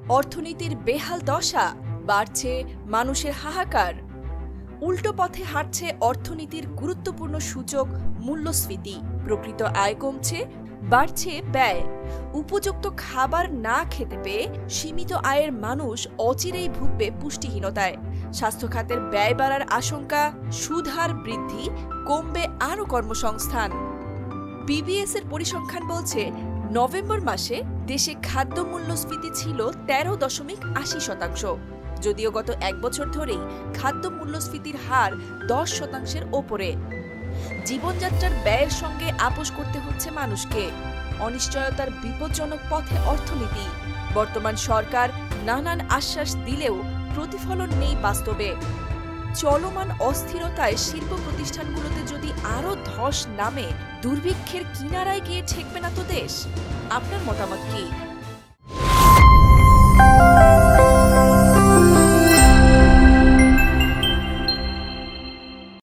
অর্থনীতির বেহাল দশা, বাড়ছে মানুষের হাহাকার। উল্টো পথে হাঁটছে অর্থনীতির গুরুত্বপূর্ণ সূচক মূল্যস্ফীতি। প্রকৃত আয় কমছে, বাড়ছে ব্যয়। উপযুক্ত খাবার না খেতে পেয়ে সীমিত আয়ের মানুষ অচিরেই ভুগবে পুষ্টিহীনতায়। স্বাস্থ্য খাতের ব্যয় বাড়ার আশঙ্কা, সুদহার বৃদ্ধি, কমবে আরও কর্মসংস্থান। বিবিএস এর পরিসংখ্যান বলছে, নভেম্বর মাসে দেশে খাদ্য মূল্যস্ফীতি ছিল 13.80%। যদিও গত এক বছর ধরেই খাদ্য মূল্যস্ফীতির হার 10%-এর ওপরে। জীবনযাত্রার ব্যয়ের সঙ্গে আপোষ করতে হচ্ছে মানুষকে। অনিশ্চয়তার বিপজ্জনক পথে অর্থনীতি। বর্তমান সরকার নানান আশ্বাস দিলেও প্রতিফলন নেই বাস্তবে। চলমান অস্থিরতায় শিল্প প্রতিষ্ঠানগুলোতে যদি আরও ধস নামে, দুর্ভিক্ষের কিনারায় গিয়ে ঠেকবে না তো দেশ? আপনার মতামত কি?